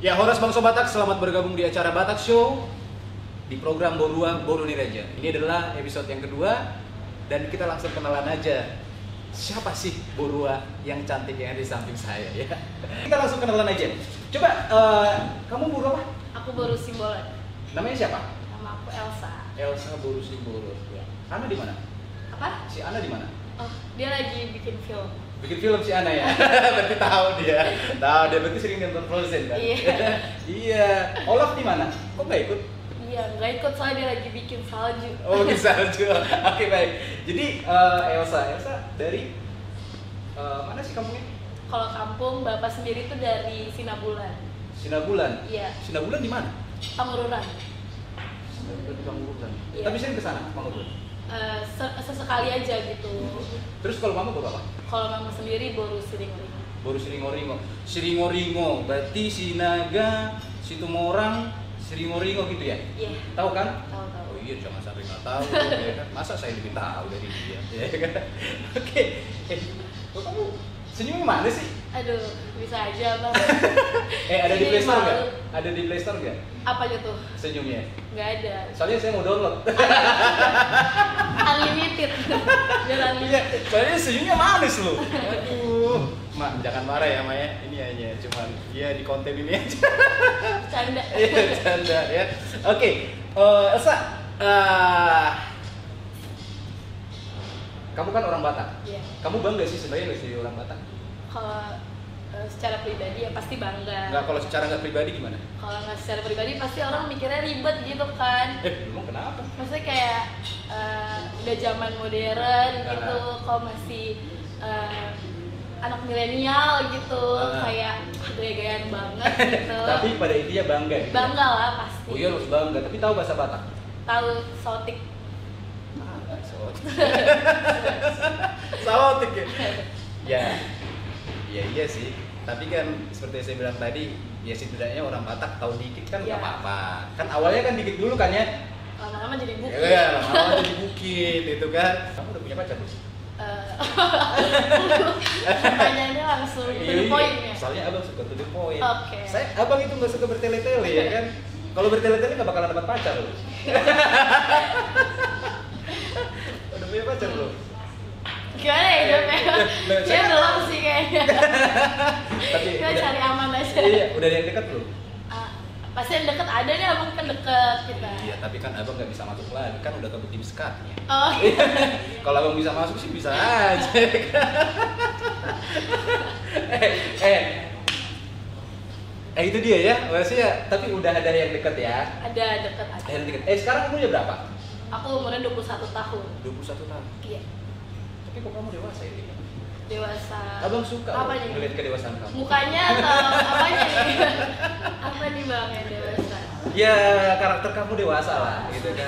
Ya, Horas Bangsa Batak, selamat bergabung di acara Batak Show di program Borua Boru Nireja. Ini adalah episode yang kedua dan kita langsung kenalan aja. Siapa sih Borua yang cantik yang ada di samping saya ya? Kita langsung kenalan aja. Coba kamu Borua apa? Aku Boru Simbolon. Namanya siapa? Nama aku Elsa. Elsa Boru Simbolon. Ya. Ana di mana? Apa? Si Ana di mana? Oh, dia lagi bikin film. Bikin film si Ana ya? Berarti tahu dia. Tahu dia berarti sering nonton Frozen kan? Iya. Iya. Olaf di mana? Kok nggak ikut? Iya, nggak ikut soalnya dia lagi bikin salju. Oh, bikin salju. Oke, baik. Jadi Elsa dari mana sih kampungnya? Kalau kampung bapak sendiri tuh dari Sinabulan. Sinabulan. Iya. Sinabulan di mana? Pangururan. Sinabulan di Pangururan. Iya. Tapi sering ke sana, Pangururan. Sesekali aja gitu. Terus kalau kamu bawa apa? Kalau mama sendiri Boru Siringoringo. Boru Siringoringo. Siringoringo berarti Sinaga, Situmorang, Siringoringo gitu ya? Iya. Tahu kan? Tahu-tahu. Oh iya, jangan sampai nggak tahu ya kan. Masa saya lebih tahu dari dia, ya kan? Oke. Kok kamu senyumnya mana sih? Aduh, bisa aja bang. Ada di Ini Play Store malu. nggak? Ada di Play Store nggak? Apa tuh? Senyumnya? Nggak ada. Soalnya saya mau download. Unlimited. Biar Iya, unlimited. soalnya senyumnya manis loh. Aduh, Mak jangan marah ya Mak ya. Ini hanya cuman ya di konten ini aja. Canda. Iya, canda ya. Oke, Elsa, kamu kan orang Batak. Iya. Kamu bangga sih sebenarnya nggak jadi orang Batak? Kalau secara pribadi ya pasti bangga. Nggak, kalau secara nggak pribadi gimana? Kalau nggak secara pribadi pasti orang mikirnya ribet gitu kan. Emang kenapa? Maksudnya kayak udah zaman modern gitu, kok masih anak milenial gitu, kayak gaya-gayaan banget gitu. Tapi pada intinya bangga. Gitu. Bangga lah pasti. Oh iya harus bangga. Tapi tahu bahasa Batak? Tahu sotik. Sawotik ya. Ya iya sih. Tapi kan seperti yang saya bilang tadi, ya setidaknya orang Batak tahu dikit kan nggak Iya. apa-apa. Kan awalnya kan dikit dulu kan ya. Lama-lama jadi buku. Ya, lama jadi bukit itu kan. Kamu udah punya pacar belum? Pertanyaannya langsung to the point ya. Soalnya abang suka to the point. Oke. Abang itu nggak suka bertele-tele ya kan. Kalau bertele-tele nggak bakalan dapat pacar loh. Udah punya pacar belum? Gimana ya jawabnya? Dia belum sih kayaknya. Tapi Kita cari aman aja. Iya, udah ada yang dekat belum? Pasti yang deket ada nih, abang kan deket kita. Iya, tapi kan abang nggak bisa masuk lagi, kan udah ke tim sekatnya. Oh Kalau abang bisa masuk sih bisa aja. Itu dia ya, maksudnya. Tapi udah ada yang deket ya. ada deket Ada ada. yang deket. Sekarang umurnya berapa? Aku umurnya 21 tahun. 21 tahun. Iya. Tapi kok kamu dewasa ya? Dewasa. Abang suka Apa loh nih? ngeliat kedewasaan kamu. Mukanya atau apanya nih? Apa nih bang yang dewasa? Ya karakter kamu dewasa lah, gitu kan.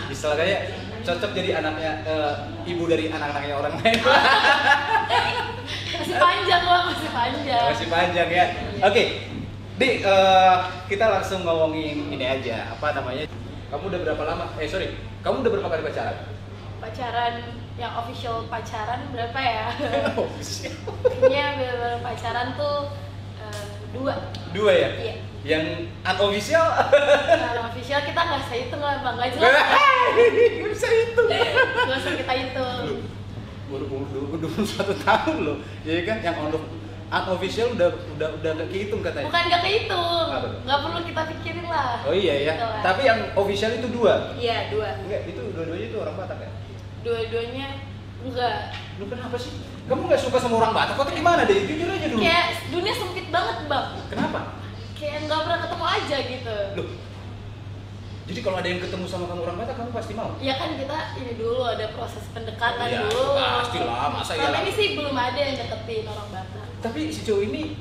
Istilahnya cocok jadi anaknya, ibu dari anak-anaknya orang lain. Masih panjang bang, masih panjang. Masih panjang ya. Oke, Di, kita langsung ngomongin ini aja. Apa namanya? Kamu udah berapa lama? Kamu udah berapa kali pacaran? Pacaran yang official pacaran berapa ya? Official. Kayaknya bener-bener pacaran tuh 2. Dua ya? Iya. Yang unofficial? Kalau official kita nggak usah hitung lah bang, nggak jelas. Gak bisa itu. Nggak usah kita hitung. Baru 21 tahun loh. Jadi kan yang unofficial udah gak kehitung katanya. Bukan nggak kehitung, Apa tuh? nggak perlu kita pikirin lah. Oh iya ya. Gitu lah. Tapi yang official itu 2. Iya 2. Enggak, itu dua-duanya itu orang Batak ya? Dua-duanya enggak. Lu kenapa sih? Kamu nggak suka sama orang Batak? Kok gimana deh? Jujur aja dulu. Kayak dunia sempit banget bang. Kenapa? Kayak nggak pernah ketemu aja gitu. Loh. Jadi kalau ada yang ketemu sama kamu orang Batak, kamu pasti mau? Ya kan kita ini dulu ada proses pendekatan Iya, dulu. pastilah, masa ya. Selama ini sih belum ada yang deketin orang Batak. Tapi si cowok ini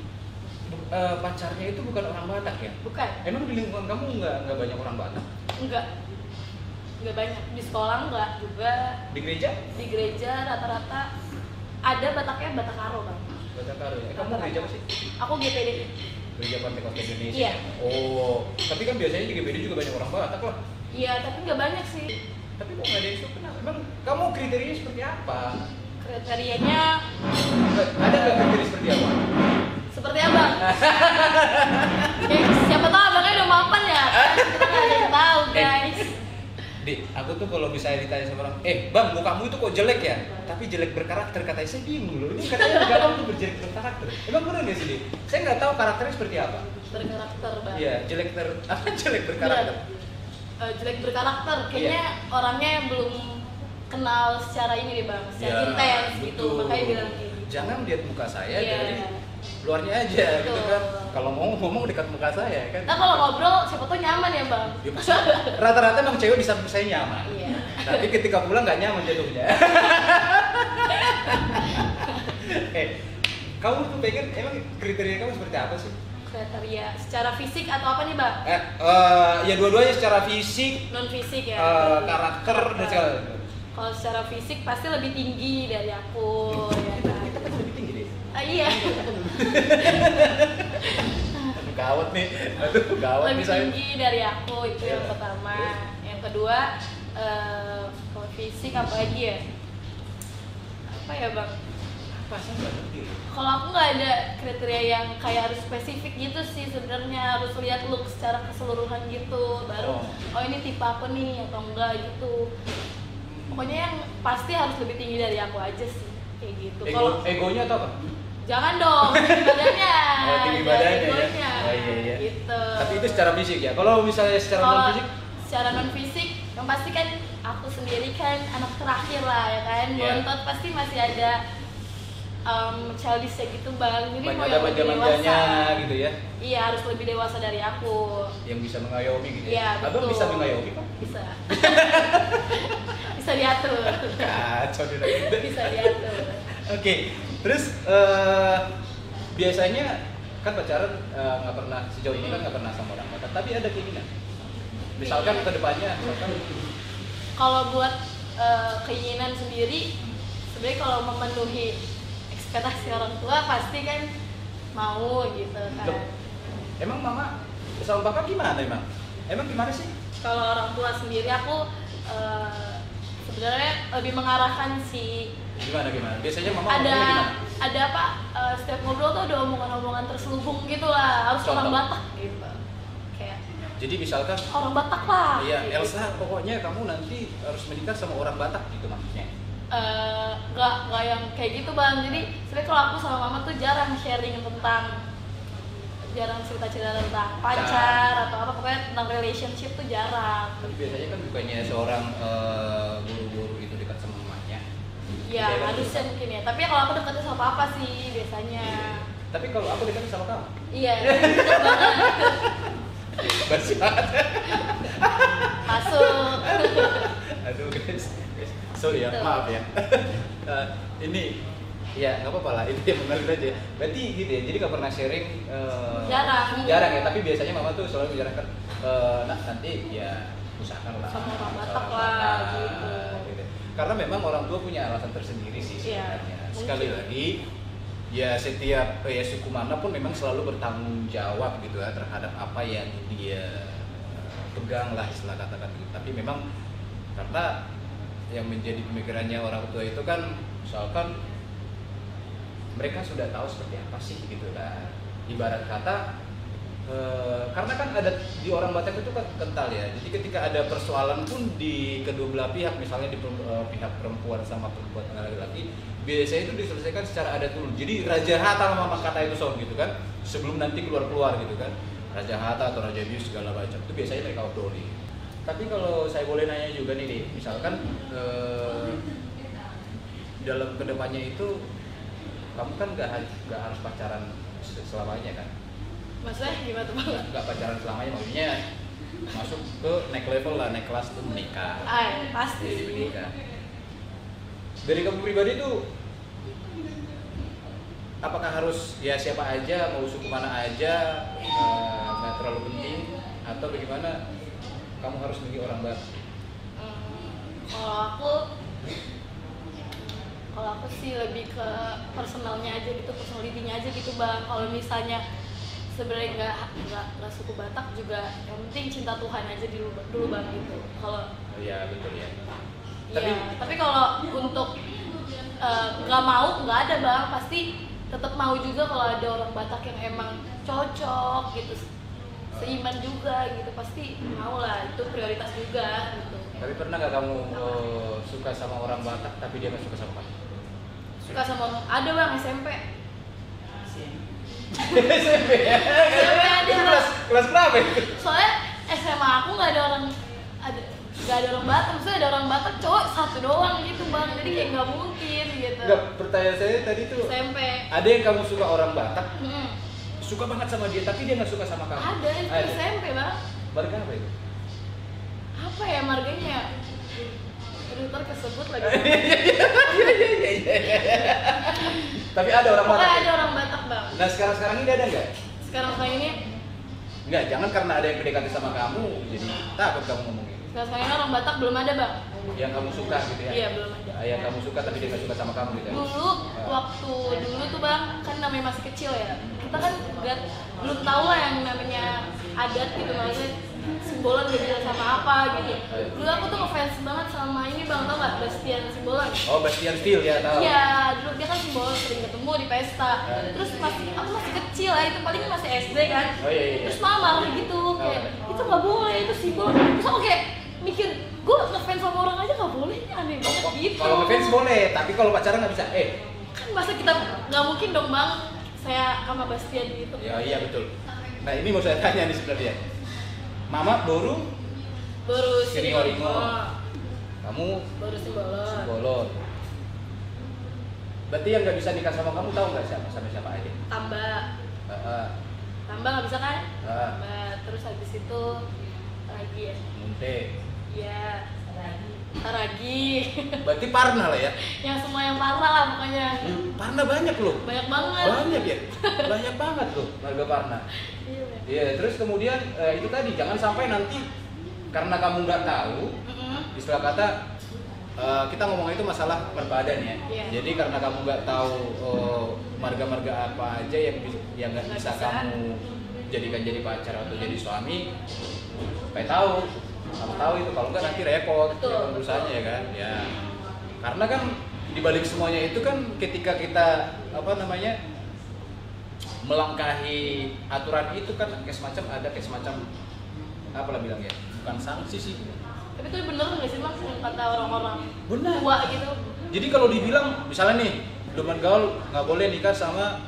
pacarnya itu bukan orang Batak ya? Bukan. Emang di lingkungan kamu nggak banyak orang Batak? Enggak. Enggak banyak. Di sekolah enggak juga. Di gereja? Di gereja rata-rata ada Bataknya Batak Karo bang. Batak Karo ya. Kamu gereja apa sih? Aku GPD. Gereja Pantekosta Indonesia. Iya. Oh, tapi kan biasanya di GBD juga banyak orang Batak lah. Iya, tapi nggak banyak sih. Tapi kok nggak ada yang suka? Emang kamu kriterianya seperti apa? Kriterianya Ada nggak kriteria seperti apa? Seperti abang. Siapa tahu abangnya udah mapan ya. Kita nggak ada yang tahu guys. Di, aku tuh kalau misalnya ditanya sama orang, bang, mukamu itu kok jelek ya? Tapi jelek berkarakter, katanya saya bingung loh. Ini katanya gampang tuh berjelek berkarakter. Emang bener nggak sih, Di? Saya nggak tahu karakternya seperti apa. Berkarakter bang. Iya, jelek berkarakter. Jelek berkarakter, kayaknya orangnya yang belum kenal secara ini deh bang, secara intens gitu, makanya bilang kayak gitu. Jangan lihat muka saya Iya. dari luarnya aja gitu Betul. kan. Kalau mau ngomong dekat muka saya kan. Nah kalau ngobrol siapa tuh nyaman ya bang. Ya, rata-rata emang cewek di samping saya nyaman. Iya. Tapi ketika pulang nggak nyaman jatuhnya. Kamu tuh pengen emang kriteria kamu seperti apa sih? Kriteria secara fisik atau apa nih bang? Ya dua-duanya secara fisik, Non fisik ya. karakter dan segala. Kalau secara fisik pasti lebih tinggi dari aku ya kan. Kita kan lebih tinggi deh. Iya. Aduh gawat nih. Aduh gawat nih Lebih saya. tinggi dari aku itu yang Iya. pertama. Yang kedua kalau fisik apa lagi ya? Apa ya bang? Apa sih nggak ngerti? Kalau aku nggak ada kriteria yang kayak harus spesifik gitu sih sebenarnya, harus lihat look secara keseluruhan gitu baru oh ini tipe aku nih atau enggak gitu. Pokoknya yang pasti harus lebih tinggi dari aku aja sih kayak gitu. Kalau Egonya atau apa? jangan dong tinggi badannya. Oh, tinggi jangan badannya ya? egonya. Oh, iya. Gitu. Tapi itu secara fisik ya. Kalau misalnya secara non Kalau fisik, secara non fisik yang pasti kan aku sendiri kan anak terakhir lah ya kan. Iya. Bontot pasti masih ada childish gitu bang. Jadi mau yang lebih manja-manjanya dewasa. gitu ya. Iya harus lebih dewasa dari aku. Yang bisa mengayomi gitu Iya, ya. Abang betul. bisa mengayomi kan? Bisa. Bisa diatur. Kacau dia. Bisa diatur. Oke, terus biasanya kan pacaran nggak pernah sejauh ini kan nggak pernah sama orang Batak, tapi ada keinginan. Misalkan ke depannya, misalkan Kalau buat keinginan sendiri, sebenarnya kalau memenuhi ekspektasi orang tua pasti kan mau gitu kan. Loh, emang mama sama papa gimana emang? Emang gimana sih? Kalau orang tua sendiri aku sebenarnya lebih mengarahkan si Gimana? Biasanya mama ngomongnya ada gimana? ada apa setiap ngobrol tuh ada omongan-omongan terselubung gitu lah, harus Contoh? orang Batak gitu. Kayak Jadi misalkan, orang Batak lah. iya gitu. Elsa, pokoknya kamu nanti harus menikah sama orang Batak gitu maksudnya. Nggak yang kayak gitu bang. Jadi sebenarnya kalau aku sama mama tuh jarang sharing tentang cerita-cerita tentang pacar atau apa, pokoknya tentang relationship tuh jarang. Tapi biasanya kan bukannya seorang guru-guru itu dekat sama mamanya. Ya Iya kan? harusnya mungkin ya. Tapi kalau aku deketnya sama papa sih biasanya. Tapi kalau aku dekat sama kamu, Iya, deket banget. basi banget. Masuk. Aduh guys, sorry ya, Gitu. maaf ya. Ini ya nggak apa-apa lah, itu yang mengalir aja. Berarti gitu ya, jadi nggak pernah sharing. Jarang. Ya, tapi biasanya mama tuh selalu menyarankan, nah nanti ya usahakan lah. Sama orang Batak Sama lah, Batak, gitu. Karena memang orang tua punya alasan tersendiri sih Iya, sebenarnya. mungkin. Sekali lagi, ya setiap suku mana pun memang selalu bertanggung jawab gitu ya terhadap apa yang dia pegang lah istilah katakan gitu. Tapi memang karena yang menjadi pemikirannya orang tua itu kan misalkan mereka sudah tahu seperti apa sih gitu lah. Ibarat kata karena kan ada di orang Batak itu kan kental ya. Jadi ketika ada persoalan pun di kedua belah pihak, misalnya di pihak perempuan sama perempuan laki-laki, biasanya itu diselesaikan secara adat dulu. Jadi Raja Hatta sama kata itu sound gitu kan, sebelum nanti keluar gitu kan. Raja Hatta atau Raja Bius segala macam itu biasanya mereka obrolin. Tapi kalau saya boleh nanya juga nih, misalkan dalam kedepannya itu kamu kan nggak harus pacaran selamanya kan? Maksudnya gimana tuh bang? Nggak pacaran selamanya, maksudnya masuk ke naik level lah, naik kelas tuh menikah. Pasti Jadi sih. menikah. Dari kamu pribadi tuh apakah harus ya siapa aja, mau suku mana aja, nggak terlalu penting, atau bagaimana kamu harus milih orang baru? Kalau aku sih lebih ke personalnya aja gitu, personality-nya aja gitu bang. Kalau misalnya sebenarnya nggak suku Batak juga, yang penting cinta Tuhan aja dulu bang gitu. Kalau Ya betul ya. tapi kalau untuk nggak mau nggak ada bang, pasti tetap mau juga kalau ada orang Batak yang emang cocok gitu, seiman juga gitu, pasti mau lah, itu prioritas juga gitu. Tapi pernah nggak kamu suka sama orang Batak tapi dia nggak suka sama kamu? Suka sama ada bang SMP. SMP ya? SMP ada bang. Kelas berapa itu? Soalnya SMA aku nggak ada orang Batak, maksudnya ada orang Batak cowok satu doang gitu bang, jadi kayak nggak mungkin gitu. Enggak, pertanyaan saya tadi tuh SMP. ada yang kamu suka orang Batak, suka banget sama dia tapi dia nggak suka sama kamu? Ada itu SMP bang. Marga apa itu? Apa ya marganya? Aduh, ntar kesebut lagi. Tapi ada orang Batak. Pokoknya ada orang Batak bang. Nah sekarang ini ada nggak? Sekarang ini Nggak, jangan karena ada yang PDKT sama kamu jadi takut kamu ngomongin. sekarang ini orang Batak belum ada bang. Yang kamu suka gitu ya? Iya belum ada. Yang kamu suka tapi dia nggak suka sama kamu gitu ya? Waktu dulu tuh bang, kan namanya masih kecil ya, kita kan belum tahu lah yang namanya adat gitu, maksudnya Simbolon gak jelas sama apa gitu. Dulu aku tuh ngefans banget sama ini bang, tau gak? Bastian Simbolon. Oh, Bastian Steel ya, tahu. Iya, dulu dia kan Simbolon sering ketemu di pesta. Terus aku masih kecil lah, itu paling masih SD kan. Oh iya. Terus mama marah gitu, kayak itu nggak boleh, itu Simbolon. Terus aku kayak mikir, gue ngefans sama orang aja nggak boleh, ini aneh banget gitu. Kalau ngefans boleh, tapi kalau pacaran nggak bisa. Kan masa kita nggak mungkin dong bang, saya sama Bastian gitu. Ya iya betul. Nah ini mau saya tanya nih sebenarnya. Mama baru Sini-Oringo. Kamu baru Simbolon. Simbolon. Berarti yang nggak bisa nikah sama kamu tahu nggak siapa aja? Tambah nggak bisa kan? Tambah. Terus habis itu lagi ya. Munte. Iya. Taragi. Berarti Parna lah ya? Yang semua yang Parna lah pokoknya. Parna banyak loh. Banyak banget. Banyak ya. Banyak banget loh warga Parna. Iya. Terus kemudian itu tadi jangan sampai nanti karena kamu nggak tahu, istilah kata kita ngomong itu masalah berbadan ya. Yeah. Jadi karena kamu nggak tahu marga-marga apa aja yang nggak bisa kamu jadikan jadi pacar atau jadi suami, supaya tahu. Kamu tahu itu, kalau nggak nanti repot ya perusahaannya ya kan. Ya. Karena kan dibalik semuanya itu kan ketika kita melangkahi aturan itu kan kayak semacam apa lah bilangnya, bukan sanksi sih. Tapi itu bener nggak sih mas yang kata orang-orang Benar. tua gitu? Jadi kalau dibilang misalnya nih Luman gaul nggak boleh nikah sama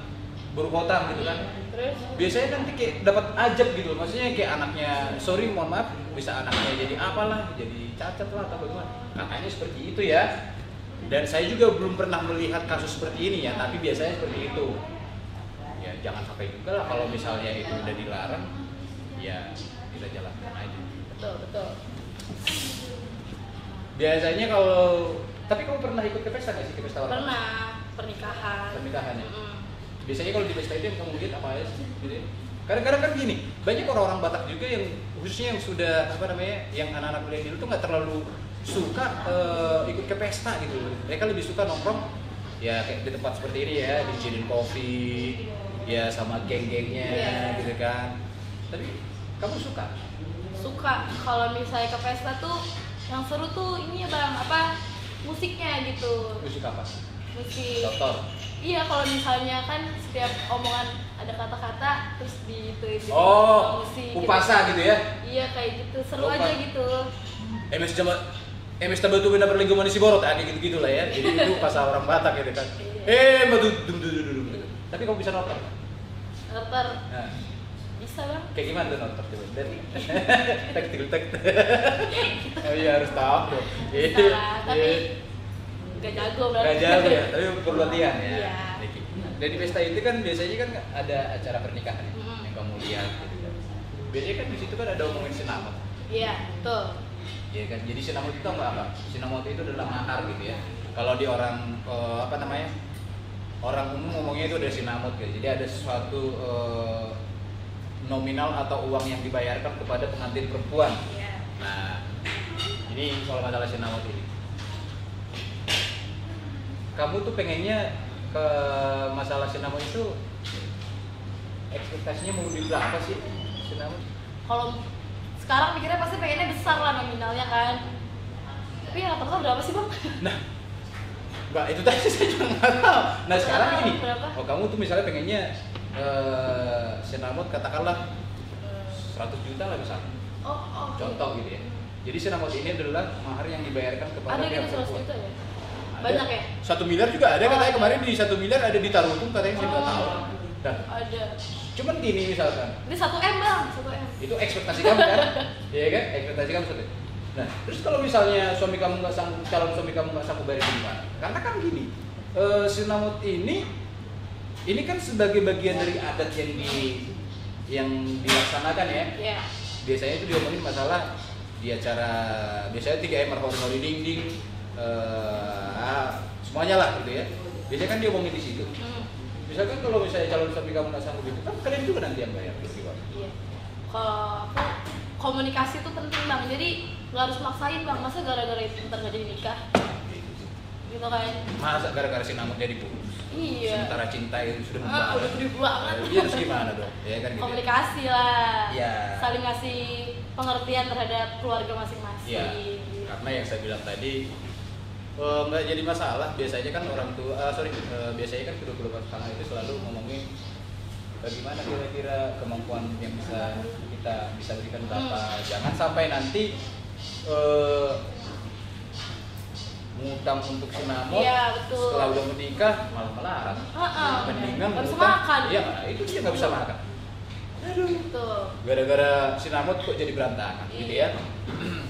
buruh kota gitu kan, Terus? biasanya nanti kayak dapat ajab gitu, maksudnya kayak anaknya, sorry mohon maaf, bisa anaknya jadi apalah, jadi cacat lah atau bagaimana, katanya seperti itu ya. Dan saya juga belum pernah melihat kasus seperti ini ya, tapi biasanya seperti itu. Ya jangan sampai juga lah kalau misalnya itu udah dilarang, ya kita jalankan aja. Betul. Biasanya kalau, tapi kamu pernah ikut ke pesta nggak sih, ke pesta orang? Pernah pernikahan ya. Biasanya kalau di pesta itu yang kamu lihat apa aja sih? Gitu ya? Kadang-kadang kan gini, banyak orang-orang Batak juga yang khususnya yang sudah yang anak-anak milenial itu nggak terlalu suka ikut ke pesta gitu. Mereka lebih suka nongkrong ya kayak di tempat seperti ini ya, dijadiin kopi, ya sama geng-gengnya gitu kan. Tapi kamu suka? Suka. Kalau misalnya ke pesta tuh yang seru tuh ini ya bang, musiknya gitu. Musik apa? Musik. Dokter. Iya, kalau misalnya kan setiap omongan ada kata-kata terus musik. Upasa gitu ya? Iya kayak gitu, seru aja gitu. MS Tabatu benda perligo manis borot, kayak gitu-gitu lah ya. Jadi itu pasal orang Batak gitu kan. Batu dum gitu. Tapi kamu bisa noter? Noter. Nah. Bisa bang. Kayak gimana tuh noter coba? Dari tek. Oh iya harus tahu dong. Bisa lah, tapi gak jago berarti. Gak jago ya, tapi perlu latihan ya. Iya. Dan di pesta itu kan biasanya kan ada acara pernikahan yang kamu lihat gitu kan. Biasanya kan di situ kan ada omongin sinamot. Iya, betul. Iya kan, jadi sinamot itu apa? Sinamot itu adalah mahar gitu ya. Kalau di orang orang umum ngomongnya itu ada sinamot gitu. Jadi ada sesuatu nominal atau uang yang dibayarkan kepada pengantin perempuan. Iya. Nah, ini soal masalah sinamot ini. Kamu tuh pengennya ke masalah sinamot itu ekspektasinya mau di berapa sih sinamot? Kalau sekarang mikirnya pasti pengennya besar lah nominalnya kan. Tapi yang rata-rata berapa sih bang? Nah, Pak, itu tadi saya juga nggak tahu. Nah sekarang gini, Berapa? oh kamu tuh misalnya pengennya sinamot katakanlah 100 juta lah misalnya. Oh. Contoh gitu ya. Jadi sinamot ini adalah mahar yang dibayarkan kepada Ada pihak gitu 100 perempuan. juta ya? Ada. Banyak ya? 1 miliar juga ada katanya Oh, kemarin di 1 miliar ada di Tarutung katanya saya nggak tahu. Nah, Ada. cuman gini misalkan, Ini 1M bang, 1M. itu ekspektasi kamu kan? Iya kan? Ekspektasi kamu sendiri. Nah, terus kalau misalnya suami kamu nggak sanggup, calon suami kamu nggak sanggup bayar gimana? Karena kan gini, sinamot ini kan sebagai bagian dari adat yang dilaksanakan ya. Iya. Biasanya itu diomongin masalah di acara biasanya 3M hori dinding semuanya lah gitu ya. Biasanya kan diomongin di situ. Misalkan kalau misalnya calon suami kamu nggak sanggup itu kan kalian juga nanti yang bayar gitu gimana? Iya. Kalau aku komunikasi itu penting bang. Jadi nggak harus maksain bang. Masa gara-gara itu ntar nggak jadi nikah? Gitu kan? Masa gara-gara sinamot jadi putus? Iya. Sementara cinta itu sudah Udah membangun. gede banget. Iya terus gimana dong? Ya kan gitu. Komunikasi lah. Iya. Saling ngasih pengertian terhadap keluarga masing-masing. Iya. Gitu. Karena yang saya bilang tadi nggak jadi masalah. Biasanya kan orang tua, biasanya kan kedua-dua pasangan itu selalu ngomongin bagaimana kira-kira kemampuan yang kita bisa berikan berapa. Jangan sampai nanti ngutang untuk sinamot, Iya, betul. setelah udah menikah malah melarang. Mendingan nggak bisa ngutang. makan. Iya, itu dia nggak bisa makan. Aduh. Betul. Gara-gara sinamot kok jadi berantakan gitu ya.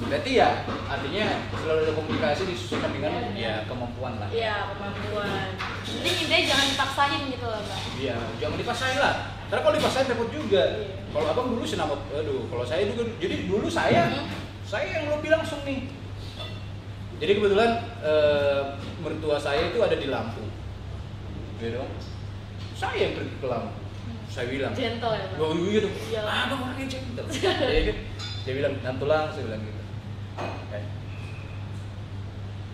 Berarti ya artinya selalu ada komunikasi disesuaikan dengan ya kemampuan lah. Iya, kemampuan. Jadi intinya jangan dipaksain gitu loh mbak. Iya, jangan dipaksain lah. Karena kalau dipaksain repot juga. Iya. Kalau abang dulu sinamot, aduh, kalau saya juga, jadi dulu saya yang lebih langsung nih. Jadi kebetulan mertua saya itu ada di Lampung, gitu. Saya yang pergi ke Lampung. Saya bilang, Gentle ya mbak. oh iya dong, Iya. abang orangnya gentle. Ya kan? Dia bilang, Nantulang, saya bilang gitu.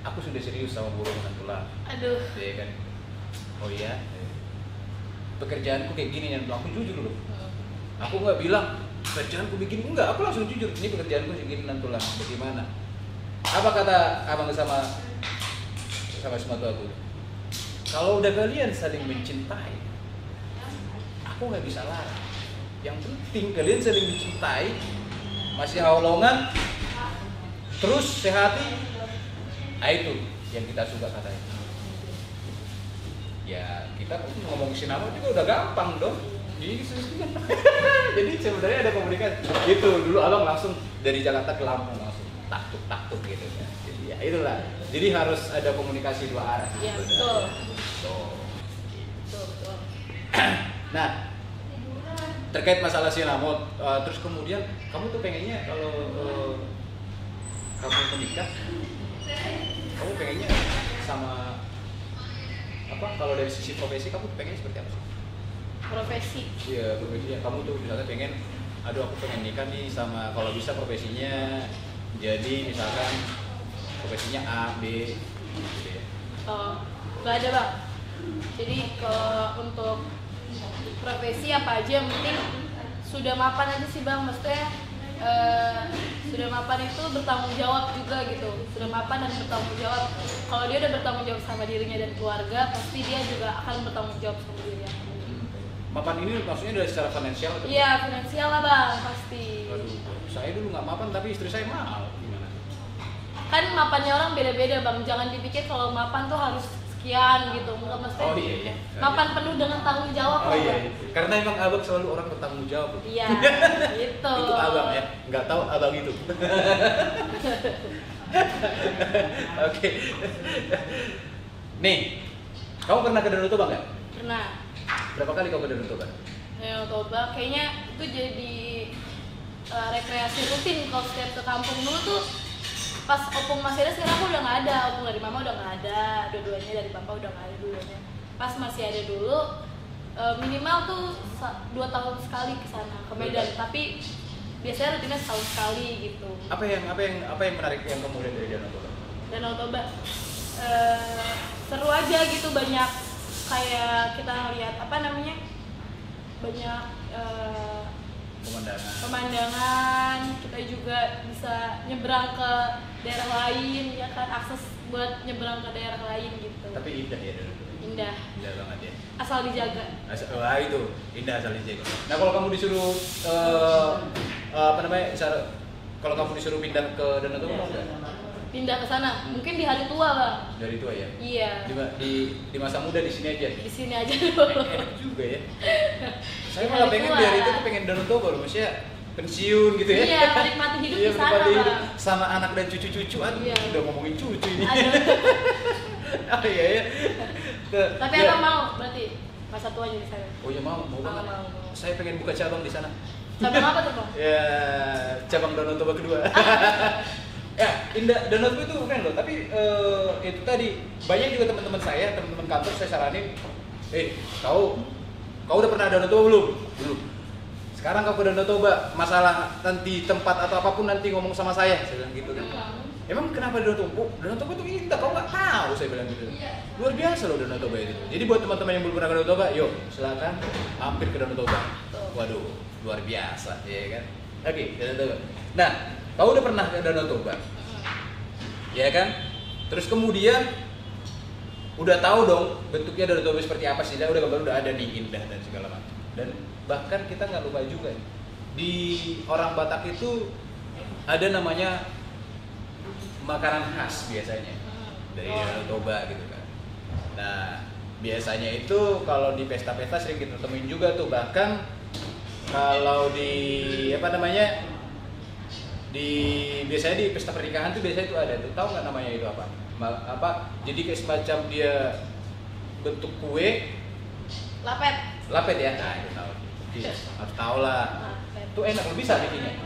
Aku sudah serius sama burung Nantulang. Aduh. Ya kan? Oh iya. Pekerjaanku kayak gini yang aku jujur loh. Aku nggak bilang pekerjaanku bikin enggak, aku langsung jujur. Ini pekerjaanku segini Nantulang. Bagaimana? Apa kata abang sama sematu aku? Kalau udah kalian saling mencintai, aku nggak bisa larang. Yang penting kalian saling mencintai, masih haulongan, terus sehati. Nah itu yang kita suka katanya. Ya kita ngomong sinamot juga udah gampang dong. Jadi sebenarnya ada komunikasi. Gitu dulu abang langsung dari Jakarta ke Lampung langsung takut gitu ya. Jadi ya itulah. Jadi harus ada komunikasi dua arah. Iya betul. Betul. Nah, terkait masalah sinamot, terus kemudian kamu tuh pengennya kalau kamu menikah, kamu pengennya sama apa? Kalau dari sisi profesi kamu pengennya seperti apa sih? Profesi. Iya, profesinya kamu tuh misalnya pengen, aduh aku pengen nikah nih sama, kalau bisa profesinya jadi misalkan profesinya A, B, gitu ya. Nggak ada bang. Jadi kalau untuk profesi apa aja yang penting sudah mapan aja sih bang. Maksudnya sudah mapan itu bertanggung jawab juga gitu. Sudah mapan dan bertanggung jawab. Kalau dia udah bertanggung jawab sama dirinya dan keluarga, pasti dia juga akan bertanggung jawab sama dirinya. Mapan ini maksudnya dari secara finansial atau? Iya, finansial lah bang, pasti. Aduh, saya dulu nggak mapan tapi istri saya mahal. Gimana? Kan mapannya orang beda-beda bang. Jangan dipikir kalau mapan tuh harus sekian gitu. Enggak mesti. Oh iya. Mapan penuh dengan tanggung jawab. Oh lah, iya, Bang. iya. Karena emang abang selalu orang bertanggung jawab. Iya, gitu. Itu abang ya, nggak tahu abang itu. Oke. Nih, kamu pernah ke Danau Toba nggak? Pernah. Berapa kali kamu ke Danau Toba? Danau Toba kayaknya itu jadi rekreasi rutin kalau setiap ke kampung dulu tuh. Pas opung masih ada, sekarang aku udah nggak ada. Opung dari mama udah nggak ada, dua-duanya dari papa udah nggak ada dulunya. Pas masih ada dulu, minimal tuh 2 tahun sekali ke sana ke Medan. Tapi biasanya rutinnya setahun sekali gitu. Apa yang menarik yang kamu lihat dari Danau Toba? Danau Toba seru aja gitu, banyak kayak kita lihat apa namanya, banyak Pemandangan. kita juga bisa nyebrang ke daerah lain ya kan, akses buat nyebrang ke daerah lain gitu. Tapi indah ya Danau Toba. Indah. Indah banget ya. Asal dijaga. Wah itu indah asal dijaga. Nah kalau kamu disuruh apa namanya, kalau kamu disuruh pindah ke Danau Toba mau nggak? Pindah ke sana, mungkin di hari tua bang. Dari tua ya? Iya. Di masa muda di sini aja. Di sini aja dulu. Enak juga ya. Saya Di malah hari pengen tua. di hari itu tuh pengen Danau Toba loh, maksudnya pensiun gitu ya. Iya, menikmati hidup Iya, di sana menikmati hidup bang. sama anak dan cucu-cucu. Aduh, Iya. udah ngomongin cucu ini. Aduh. Oh iya ya. Tuh, Tapi ya. abang mau berarti masa tuanya di sana. Oh iya mau banget. Mau. Saya pengen buka cabang di sana. Cabang apa tuh bang? Ya, cabang Danau Toba kedua. Ya, indah Danau Toba itu keren loh. Tapi itu tadi banyak juga teman-teman saya, teman-teman kantor saya saranin, kau udah pernah Danau Toba belum? Belum. Sekarang kau ke Danau Toba, masalah nanti tempat atau apapun nanti ngomong sama saya bilang gitu kan. Emang kenapa Danau Toba? Danau Toba itu indah, kau nggak tahu, saya bilang gitu. Luar biasa loh Danau Toba itu. Jadi buat teman-teman yang belum pernah ke Danau Toba, yuk silakan hampir ke Danau Toba. Waduh, luar biasa, ya kan? Oke, Danau Toba. Nah, kau udah pernah ke Danau Toba, ya kan? Terus kemudian udah tahu dong bentuknya Danau Toba seperti apa sih? Udah gambar udah ada nih, indah dan segala macam. Dan bahkan kita nggak lupa juga di orang Batak itu ada namanya makanan khas biasanya dari Danau Toba gitu kan. Nah biasanya itu kalau di pesta-pesta sering kita temuin juga tuh, bahkan kalau di apa namanya biasanya di pesta pernikahan tuh biasanya itu ada tuh, tahu nggak namanya itu apa? Jadi kayak semacam dia bentuk kue lapet ya, nah itu tahu. Iya, harus tahu lah. Itu enak, lu bisa bikinnya?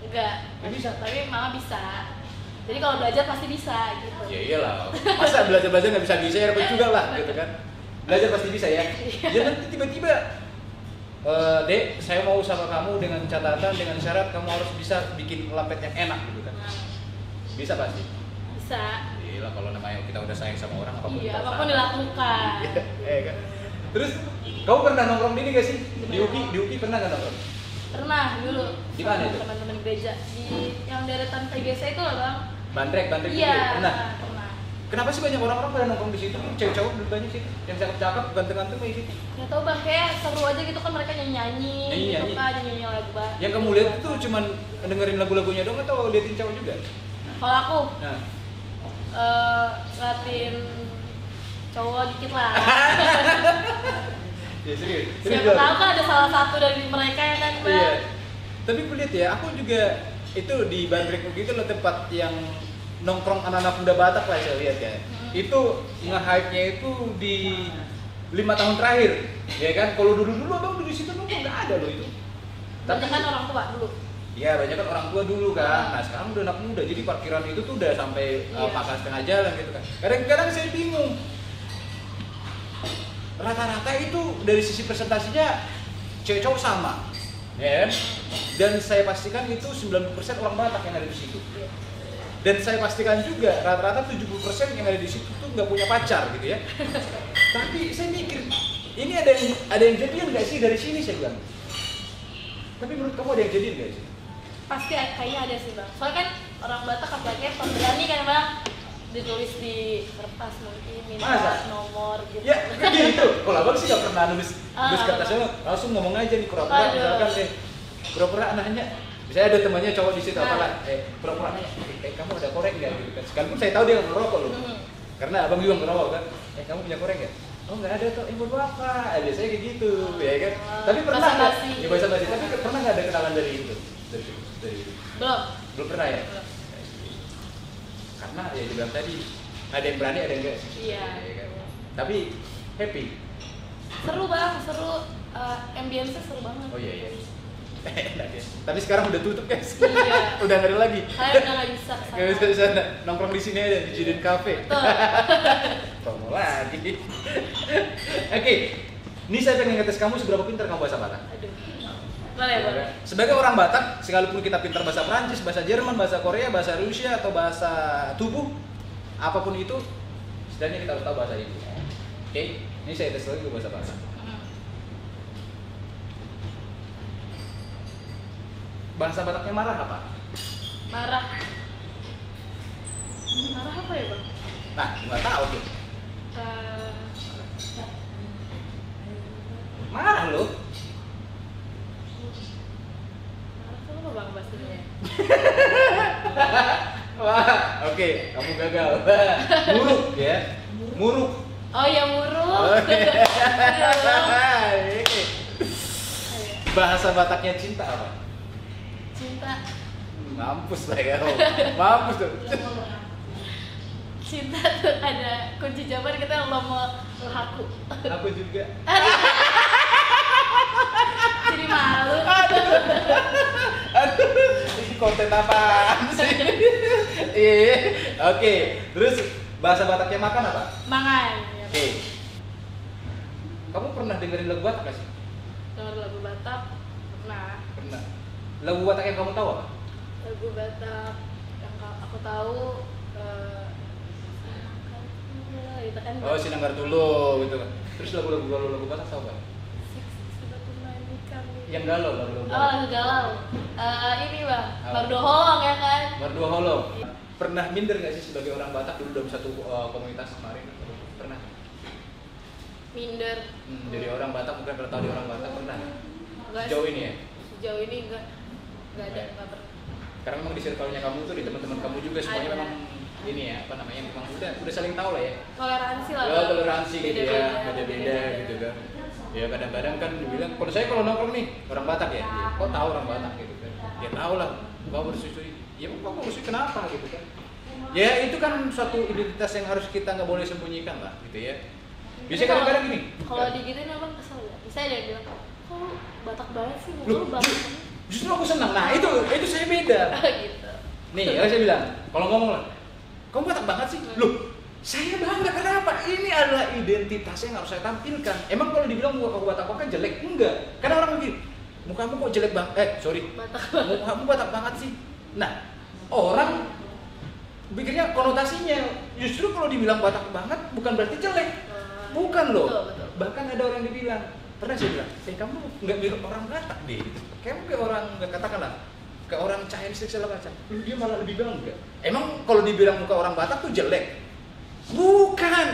Enggak. Nggak bisa. Tapi mama bisa. Jadi kalau belajar pasti bisa gitu. Ya iyalah, masa belajar nggak bisa ya repot juga lah gitu kan. Belajar pasti bisa ya. Ya nanti tiba-tiba, Dek, saya mau sama kamu dengan catatan, dengan syarat kamu harus bisa bikin lapet yang enak gitu kan. Bisa pasti. Bisa. Gila, kalau namanya kita udah sayang sama orang apapun. Iya, kita apapun usahakan. dilakukan. Iya kan. Terus, kamu pernah nongkrong di ini gak sih? Di UPI pernah nggak nongkrong? Pernah dulu. Di mana itu? Teman-teman gereja di yang deretan PGC itu loh bang. Bandrek Iya. juga. Pernah. Pernah. Kenapa sih banyak orang-orang pada nongkrong di situ? Cewek cowok banyak sih. Yang cakep-cakep ganteng-ganteng kayak gitu. Nggak tahu bang, kayak seru aja gitu kan, mereka nyanyi gitu kan, nyanyi lagu bang. Yang kamu lihat itu cuman dengerin lagu-lagunya doang atau liatin cowok juga? Kalau aku Nah. ngeliatin cowok dikit lah. Ya serius. Siapa tahu kan ada salah satu dari mereka yang kan bang. Iya. Tapi kulihat ya, aku juga itu di Bandrek gitu loh, tempat yang nongkrong anak-anak muda Batak lah saya lihat ya. Itu nge-hype-nya itu di 5 tahun terakhir, ya kan? Kalau dulu abang di situ nongkrong nggak ada loh itu. Tapi kan orang tua dulu. Iya, banyak kan orang tua dulu kan. Nah sekarang udah anak muda, jadi parkiran itu tuh udah sampai pangkal setengah jalan gitu kan. Kadang-kadang saya bingung. Rata-rata itu dari sisi presentasinya cewek cowok sama, ya kan? Dan saya pastikan itu 90% orang Batak yang ada di situ. Dan saya pastikan juga rata-rata 70% yang ada di situ tuh nggak punya pacar gitu ya. Tapi saya mikir, ini ada yang jadian nggak sih dari sini saya bilang. Tapi menurut kamu ada yang jadian nggak sih? Pasti kayaknya ada sih bang. Soalnya kan orang Batak apalagi pemberani kan bang, ditulis di kertas mungkin minta Masa? nomor gitu. Ya, gitu. Kalau abang sih nggak pernah nulis kertasnya, langsung ngomong aja nih pura-pura misalkan pura-pura nanya. Misalnya ada temannya cowok di situ apalah, pura-pura nanya, kamu ada korek nggak gitu kan? Sekalipun saya tahu dia nggak merokok loh, karena abang juga ngerokok kan. Kamu punya korek nggak? Oh nggak ada tuh, buat apa? Biasanya kayak gitu, ya kan? Tapi pernah nggak? Ya basa-basi. Tapi pernah nggak ada kenalan dari itu? Dari itu? Belum pernah ya? Belum. Karena ya dibilang tadi ada yang berani, ada yang enggak. Iya. Ya kan? Tapi happy. Seru bang, seru. Ambience seru banget. Oh iya. Enak ya. Tapi sekarang udah tutup guys. Iya. Udah nggak ada lagi. Saya udah nggak bisa kesana. Nggak bisa kesana. Nongkrong di sini aja di Jidin Cafe. Betul. Promo lagi. Oke. Ini saya pengen ngetes kamu seberapa pintar kamu bahasa Batak. Aduh. Boleh. Sebagai orang Batak, sekalipun kita pintar bahasa Prancis, bahasa Jerman, bahasa Korea, bahasa Rusia atau bahasa tubuh, apapun itu, setidaknya kita harus tahu bahasa itu. Oke. Ini saya tes lagi bahasa Batak. Bahasa Bataknya marah apa? Marah. Marah apa ya bang? Nah, nggak tahu tuh. Eh, Marah lo. Aku lupa bang bahas dulu ya. Wah, oke, kamu gagal. Muruk ya. Muruk. Oh ya muruk. Oke. Aduh. Bahasa Bataknya cinta apa? Cinta. Mampus lah ya. Mampus tuh. Cinta tuh ada kunci jawaban kita belum mau haku. Aku juga. Jadi malu. Aduh, ini konten apaan sih? Iya. Oke, terus bahasa Bataknya makan apa? Mangan. Oke. Kamu pernah dengerin lagu Batak gak sih? Dengar lagu Batak pernah. Pernah. Lagu Batak yang kamu tahu apa? Lagu Batak yang aku tahu itu kan. Oh, Sinanggar Tulu gitu kan. Terus lagu Batak tahu gak? Yang galau, lagu Oh, lagu galau. Ini bang, Bardo Holong ya kan? Berdua Holong. Pernah minder gak sih sebagai orang Batak dulu dalam satu komunitas kemarin? Pernah. Minder. Jadi orang Batak bukan pernah tahu di orang Batak pernah. Enggak Sejauh ini ya. Sejauh ini enggak ada, enggak pernah. Karena memang di circle-nya kamu tuh di teman-teman kamu juga semuanya Ada. memang ini ya apa namanya memang udah saling tahu lah ya. Toleransi lah. Ya, Bang. toleransi gitu ya, Beda-beda, beda-beda gitu kan. Ya kadang-kadang kan dibilang kalau nongkrong nih orang Batak ya, kok tahu orang Batak gitu kan. Ya tahu lah, kau bersusui. Ya kok bersusui kenapa gitu kan. Ya itu kan suatu identitas yang harus kita nggak boleh sembunyikan lah gitu ya. Biasanya kadang-kadang gini. Kalau digituin abang kesel ya. Misalnya dia bilang, kok lu Batak banget sih, Loh, lu Batak banget. Justru aku senang. Nah itu saya beda. Gitu. Nih, ya saya bilang, kalau ngomong lah, kamu Batak banget sih. Loh, saya bangga kenapa? Ini adalah identitas yang harus saya tampilkan. Emang kalau dibilang muka kamu Batak banget jelek? Enggak. Karena orang begini, mukamu kok jelek banget? Batak banget. Mukamu Batak banget sih. Nah, orang pikirnya konotasinya justru kalau dibilang Batak banget bukan berarti jelek. Bukan loh. Betul. Bahkan ada orang yang dibilang, pernah saya bilang, kamu nggak mirip orang Batak deh. Kamu kayak orang nggak katakanlah. Ke orang Chinese segala macam, dia malah lebih bangga. Emang kalau dibilang muka orang Batak tuh jelek? Bukan.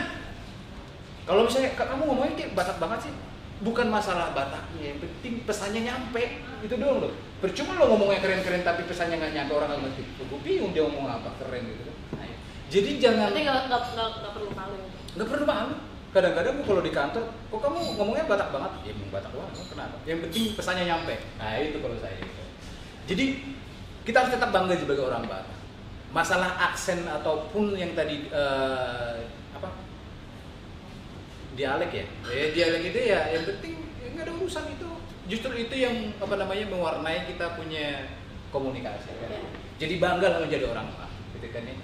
Kalau misalnya kamu ngomongnya kayak Batak banget sih, bukan masalah Bataknya, yang penting pesannya nyampe, itu doang loh. Percuma lo ngomongnya keren-keren tapi pesannya nggak nyampe, orang nggak ngerti. Gue bingung dia ngomong apa keren gitu kan. Jadi jangan. Tapi nggak perlu malu. Nggak perlu malu. Kadang-kadang kalau di kantor, kok kamu ngomongnya Batak banget? Ya emang Batak banget, kenapa? Yang penting pesannya nyampe. Nah itu kalau saya. Jadi kita harus tetap bangga sebagai orang Batak. Masalah aksen ataupun yang tadi dialek ya. Dialek itu ya yang penting nggak ada urusan itu. Justru itu yang mewarnai kita punya komunikasi. Kan? Ya. Jadi bangga lah menjadi orang Batak. Gitu kan ya.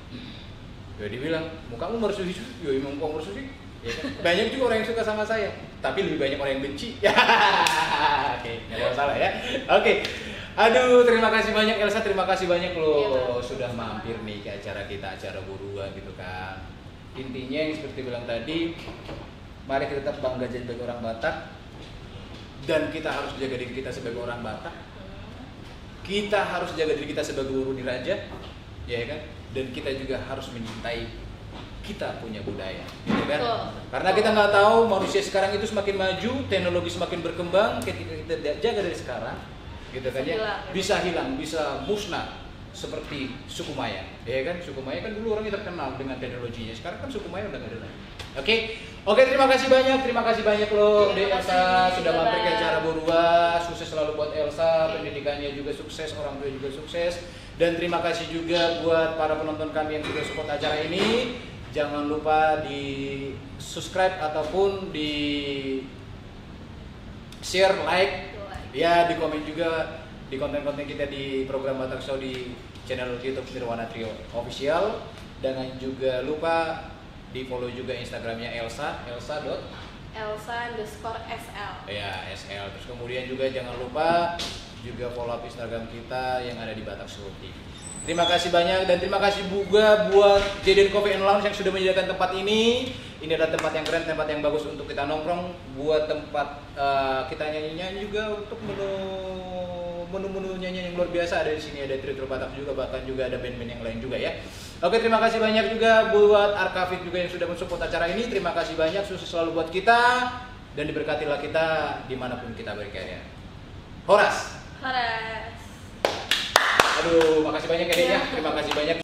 Ya dibilang mukamu mersusi, ya emang kamu mersusi. Ya kan? Banyak juga orang yang suka sama saya, tapi lebih banyak orang yang benci. Oke, nggak ada masalah ya. Oke. Aduh, terima kasih banyak Elsa, terima kasih banyak lo sudah mampir nih ke acara kita, acara Borua gitu kan. Intinya yang seperti bilang tadi, mari kita tetap bangga jadi sebagai orang Batak dan kita harus jaga diri kita sebagai orang Batak. Kita harus jaga diri kita sebagai Guru Diraja, ya kan? Dan kita juga harus mencintai kita punya budaya, gitu kan? Karena kita nggak tahu manusia sekarang itu semakin maju, teknologi semakin berkembang, ketika kita jaga dari sekarang. Gitu kan ya, bisa hilang, bisa musnah seperti suku Maya, ya kan? Suku Maya kan dulu orangnya terkenal dengan teknologinya, sekarang kan suku Maya udah nggak ada lagi. Oke, terima kasih banyak loh, Elsa sudah mampir ke acara Borua. Sukses selalu buat Elsa, pendidikannya juga sukses, orang tua juga sukses, dan terima kasih juga buat para penonton kami yang sudah support acara ini. Jangan lupa di subscribe ataupun di share, like. Ya, di komen juga di konten-konten kita di program Batak Show di channel YouTube Nirwana Trio Official. Jangan juga lupa di follow juga Instagramnya Elsa_SL. Ya, SL. Terus kemudian juga jangan lupa juga follow up Instagram kita yang ada di Batak Show TV. Terima kasih banyak dan terima kasih juga buat Jaden Coffee and Lounge yang sudah menyediakan tempat ini. Ini adalah tempat yang keren, tempat yang bagus untuk kita nongkrong, buat tempat kita nyanyi-nyanyi juga untuk menu-menunya yang luar biasa ada di sini, ada Trio Batak juga, bahkan juga ada band-band yang lain juga ya. Oke, terima kasih banyak juga buat Arkavit juga yang sudah mensupport acara ini. Terima kasih banyak, sukses selalu buat kita dan diberkatilah kita dimanapun kita berkarya. Horas. Horas. Aduh, makasih banyak ya, Dek ya. Terima kasih banyak.